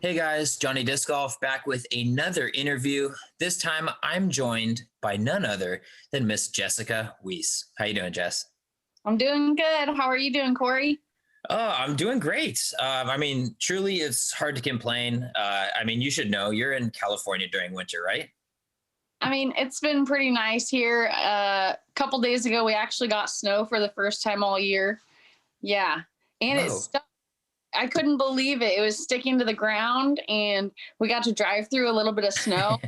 Hey guys, Johnny Disc Golf back with another interview. This time I'm joined by none other than Miss Jessica Weese. How you doing, Jess? I'm doing good. How are you doing, Corey? Oh, I'm doing great. Truly, it's hard to complain. You should know you're in California during winter, right? It's been pretty nice here. A couple days ago, we actually got snow for the first time all year. Yeah. And it Whoa. stuck. I couldn't believe it. It was sticking to the ground, and we got to drive through a little bit of snow.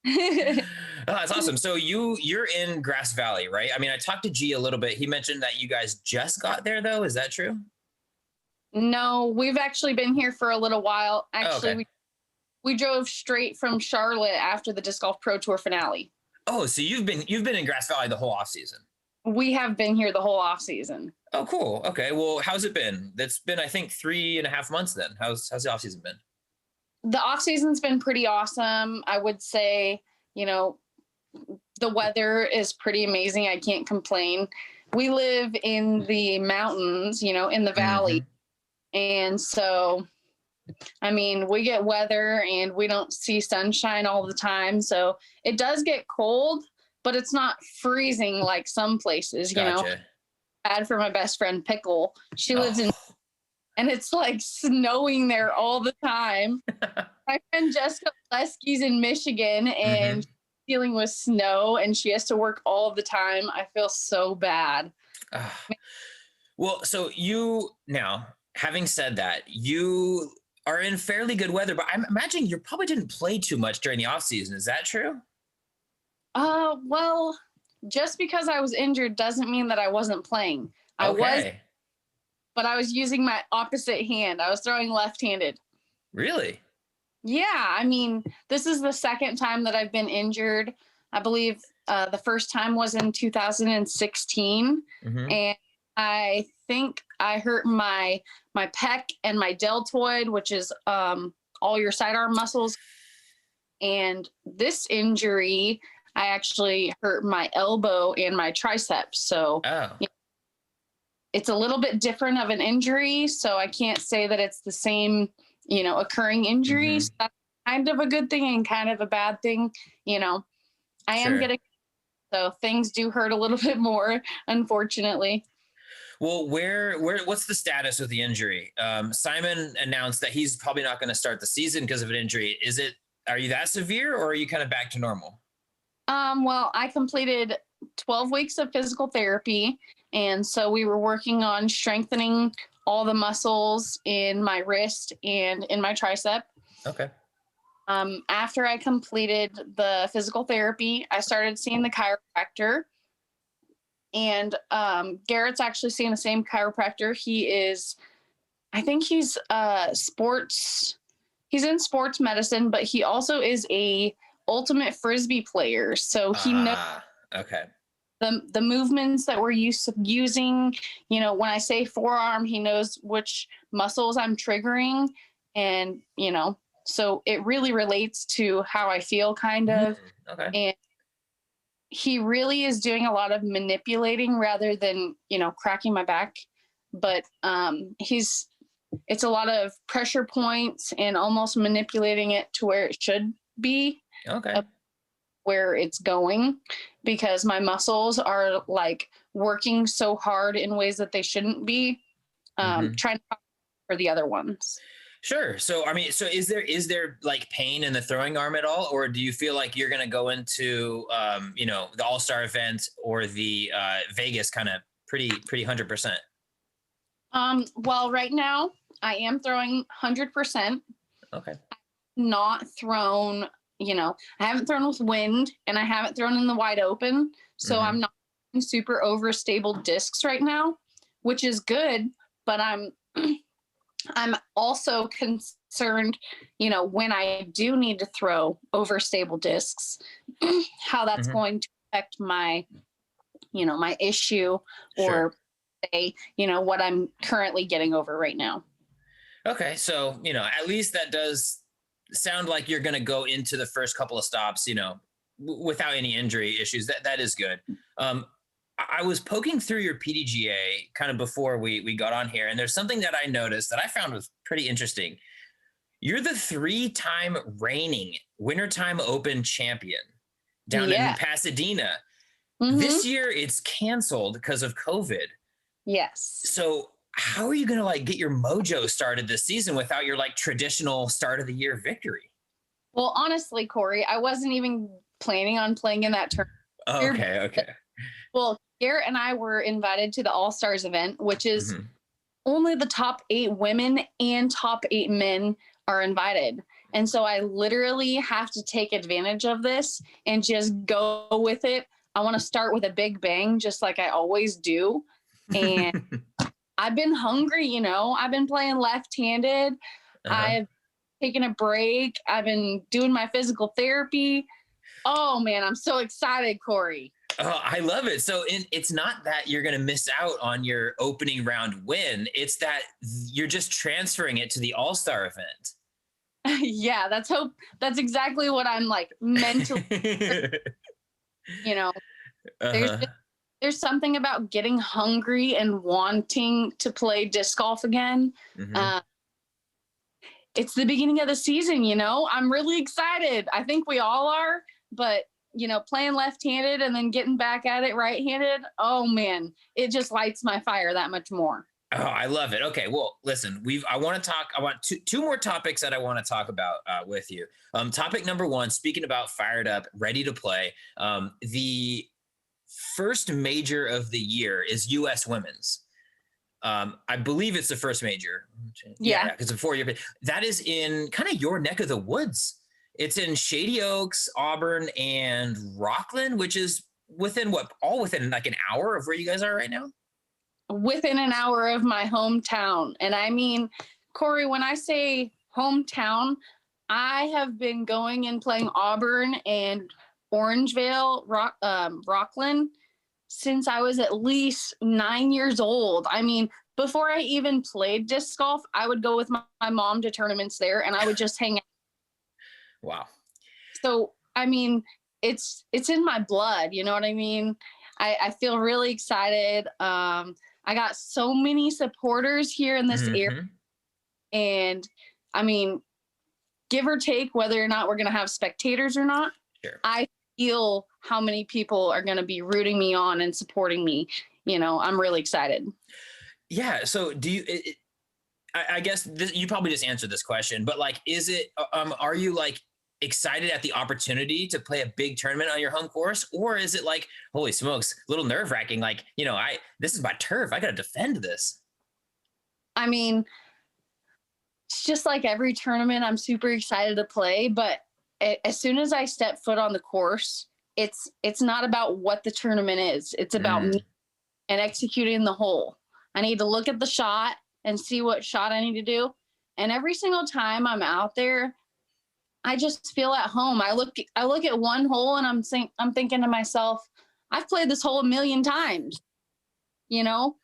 Oh, that's awesome. So you're in Grass Valley, right? I talked to G a little bit. He mentioned that you guys just got there, though. Is that true? No, we've actually been here for a little while. Oh, Actually, okay. we drove straight from Charlotte after the Disc Golf Pro Tour finale. Oh, so you've been in Grass Valley the whole off season. We have been here the whole off season. Oh, cool. Okay. Well, how's it been? That's been, I think, 3.5 months then. How's the off season been? The off season's been pretty awesome. I would say, the weather is pretty amazing. I can't complain. We live in the mountains, in the Hmm. valley. And so, we get weather and we don't see sunshine all the time. So it does get cold, but it's not freezing like some places. Gotcha. Bad for my best friend Pickle. She lives in, Oh. and it's like snowing there all the time. My friend Jessica Leski's in Michigan and Hmm. dealing with snow and she has to work all the time. I feel so bad. Well, so you now, having said that, you are in fairly good weather, but I'm imagining you probably didn't play too much during the off season. Is that true? Well, just because I was injured doesn't mean that I wasn't playing. I was, Okay. but I was using my opposite hand. I was throwing left-handed. Really? Yeah, this is the second time that I've been injured. I believe the first time was in 2016, Hmm. and I think I hurt my pec and my deltoid, which is all your sidearm muscles. And this injury, I actually hurt my elbow and my triceps. So Oh. it's a little bit different of an injury. So I can't say that it's the same, occurring injury. So Hmm. that's kind of a good thing and kind of a bad thing. You know, I am Sure. getting, so things do hurt a little bit more, unfortunately. Well, what's the status with the injury? Simon announced that he's probably not going to start the season because of an injury. Are you that severe or are you kind of back to normal? Well, I completed 12 weeks of physical therapy. And so we were working on strengthening all the muscles in my wrist and in my tricep. Okay. After I completed the physical therapy, I started seeing the chiropractor. And Garrett's actually seeing the same chiropractor. I think he's in sports medicine, but he also is a ultimate frisbee player. So he knows Ah, okay. the movements that we're using. When I say forearm, he knows which muscles I'm triggering, and so it really relates to how I feel, kind Mhm. of. Okay. And he really is doing a lot of manipulating rather than cracking my back. But it's a lot of pressure points and almost manipulating it to where it should be, Okay. where it's going, because my muscles are like working so hard in ways that they shouldn't be, Hmm. trying to for the other ones. Sure. So, so is there like pain in the throwing arm at all, or do you feel like you're going to go into, the AllStar event or the Vegas kind of pretty 100%? Well, right now I am throwing 100%, Okay. not thrown, I haven't thrown with wind and I haven't thrown in the wide open. So Hmm. I'm not super overstable discs right now, which is good, but I'm also concerned, when I do need to throw overstable discs, how that's Hmm. going to affect my issue, Sure. or say, what I'm currently getting over right now. Okay. So, at least that does sound like you're going to go into the first couple of stops, without any injury issues. That is good. I was poking through your PDGA kind of before we got on here, and there's something that I noticed that I found was pretty interesting. You're the 3-time reigning Wintertime Open champion down in Yeah. Pasadena. Mm-hmm. This year it's canceled because of COVID. Yes. So how are you going to like get your mojo started this season without your like traditional start of the year victory? Well, honestly, Corey, I wasn't even planning on playing in that tournament. Okay. Well, Garrett and I were invited to the AllStars event, which is only the top 8 women and top 8 men are invited. And so I literally have to take advantage of this and just go with it. I want to start with a big bang, just like I always do. And I've been hungry, you know, I've been playing left-handed. I've taken a break. I've been doing my physical therapy. Oh man, I'm so excited, Corey. Oh, I love it. So it's not that you're going to miss out on your opening round win. It's that you're just transferring it to the All-Star event. Yeah, that's exactly what I'm like mentally, you know, there's something about getting hungry and wanting to play disc golf again. It's the beginning of the season, you know, I'm really excited. I think we all are, but you know, playing left-handed and then getting back at it right-handed. Oh man, it just lights my fire that much more. Oh, I love it. Okay. Well, listen, I want two more topics that I want to talk about with you. Topic number 1, speaking about fired up, ready to play. The first major of the year is US Women's. I believe it's the first major. Yeah. Because before that is in kind of your neck of the woods. It's in Shady Oaks, Auburn, and Rockland, which is within like an hour of where you guys are right now? Within an hour of my hometown. And I mean, Corey, when I say hometown, I have been going and playing Auburn and Orangevale, Rockland since I was at least 9 years old. I mean, before I even played disc golf, I would go with my mom to tournaments there and I would just hang out. Wow. So, I mean, it's in my blood. You know what I mean? I feel really excited. I got so many supporters here in this area. And I mean, give or take whether or not we're going to have spectators or not, sure. I feel how many people are going to be rooting me on and supporting me. You know, I'm really excited. Yeah. So do you, I guess you probably just answered this question, but like, are you like excited at the opportunity to play a big tournament on your home course? Or is it like, holy smokes, a little nerve wracking? Like, you know, this is my turf. I got to defend this. I mean, it's just like every tournament I'm super excited to play, but as soon as I step foot on the course, it's not about what the tournament is. It's about me and executing the hole. I need to look at the shot and see what shot I need to do. And every single time I'm out there, I just feel at home. I look at one hole and I'm thinking to myself, I've played this hole 1,000,000 times, you know?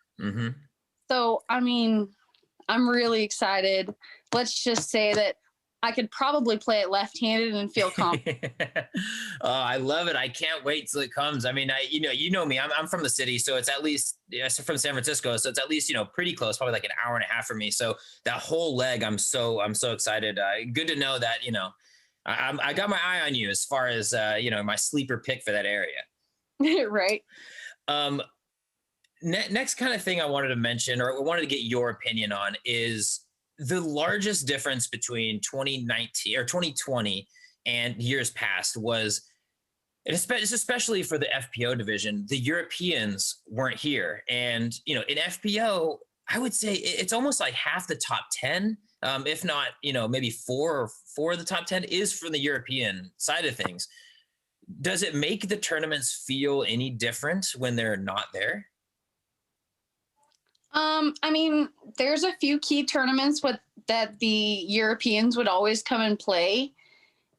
So, I mean, I'm really excited. Let's just say that I could probably play it left-handed and feel confident. I love it. I can't wait till it comes. I mean, you know me, I'm from the city, so it's at least from San Francisco. So it's at least, you know, pretty close, probably like an hour and a half for me. So that whole leg, I'm so excited. Good to know that, you know, I got my eye on you as far as, you know, my sleeper pick for that area. Right. Next kind of thing I wanted to mention, or I wanted to get your opinion on, is the largest difference between 2019 or 2020 and years past was, especially for the FPO division, the Europeans weren't here. And, you know, in FPO, I would say it's almost like half the top 10, if not, you know, maybe four of the top 10 is from the European side of things. Does it make the tournaments feel any different when they're not there? I mean, there's a few key tournaments that the Europeans would always come and play.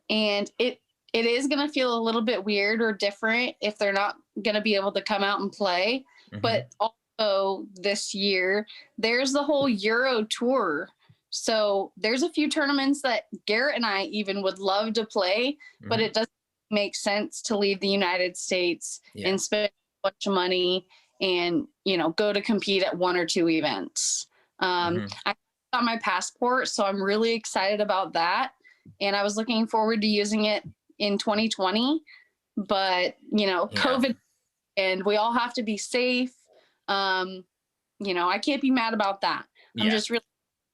And it is going to feel a little bit weird or different if they're not going to be able to come out and play. But also this year, there's the whole Euro tour. So there's a few tournaments that Garrett and I even would love to play, but it doesn't make sense to leave the United States and spend a bunch of money and, you know, go to compete at 1 or 2 events. I on my passport, so I'm really excited about that. And I was looking forward to using it in 2020, but Yeah. COVID, and we all have to be safe. I can't be mad about that. I'm Yeah. just really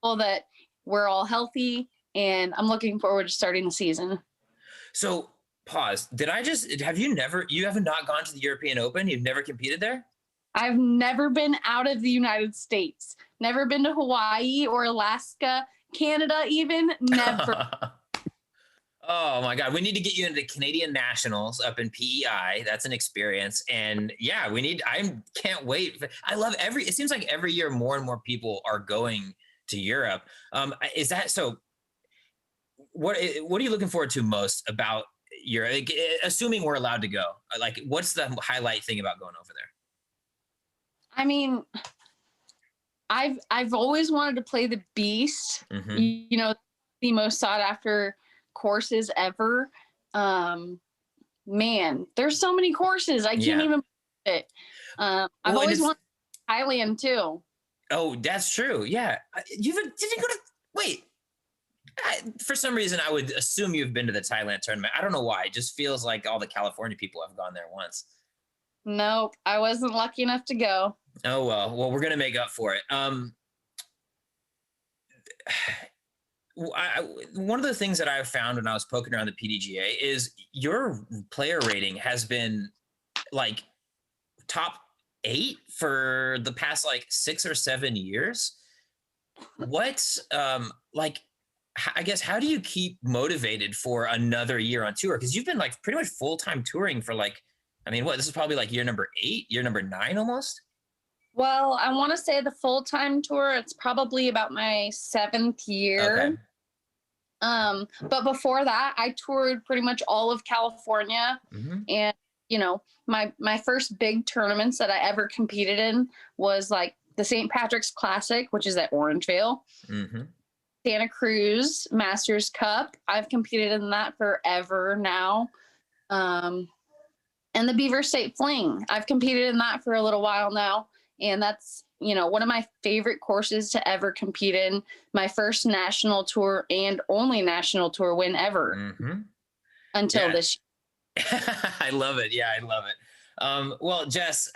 grateful that we're all healthy, and I'm looking forward to starting the season. So pause. You haven't not gone to the European Open? You've never competed there? I've never been out of the United States, never been to Hawaii or Alaska, Canada, even never. Oh my God. We need to get you into Canadian Nationals up in PEI. That's an experience. And yeah, I can't wait. It seems like every year more and more people are going to Europe. Is that so? What are you looking forward to most about Europe? Like, assuming we're allowed to go, like, what's the highlight thing about going over there? I mean, I've always wanted to play the Beast. Mm-hmm. The most sought after courses ever. Man, there's so many courses. I can't even put it. I've always wanted Thailand too. Oh, that's true. Yeah. Did you go to, wait, for some reason, I would assume you've been to the Thailand tournament. I don't know why. It just feels like all the California people have gone there once. Nope, I wasn't lucky enough to go. Oh, well, we're going to make up for it. One of the things that I found when I was poking around the PDGA is your player rating has been like top 8 for the past like 6 or 7 years. I guess, how do you keep motivated for another year on tour? Because you've been like pretty much full-time touring for this is probably like year number 8, year number 9 almost. Well, I want to say the full-time tour, it's probably about my 7th year. Okay. But before that, I toured pretty much all of California. Mm-hmm. And, my first big tournaments that I ever competed in was like the St. Patrick's Classic, which is at Orangevale. Mm-hmm. Santa Cruz Masters Cup. I've competed in that forever now. And the Beaver State Fling. I've competed in that for a little while now. And that's, one of my favorite courses to ever compete in. My first national tour and only national tour win ever. Mm-hmm. Until this year. I love it. Yeah, I love it. Well, Jess,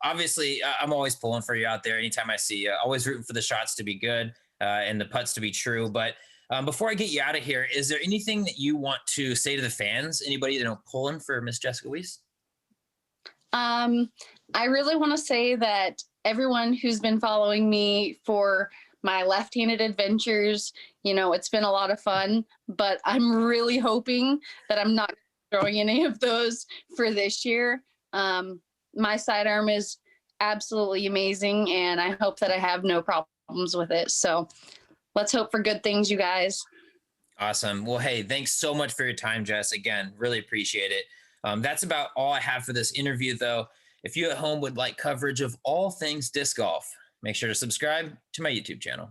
obviously I'm always pulling for you out there. Anytime I see you, always rooting for the shots to be good and the putts to be true. But before I get you out of here, is there anything that you want to say to the fans? Anybody pulling for Miss Jessica Weese? I really want to say that everyone who's been following me for my left-handed adventures, it's been a lot of fun, but I'm really hoping that I'm not throwing any of those for this year. My sidearm is absolutely amazing, and I hope that I have no problems with it. So let's hope for good things, you guys. Awesome. Well, hey, thanks so much for your time, Jess. Again, really appreciate it. That's about all I have for this interview, though. If you at home would like coverage of all things disc golf, make sure to subscribe to my YouTube channel.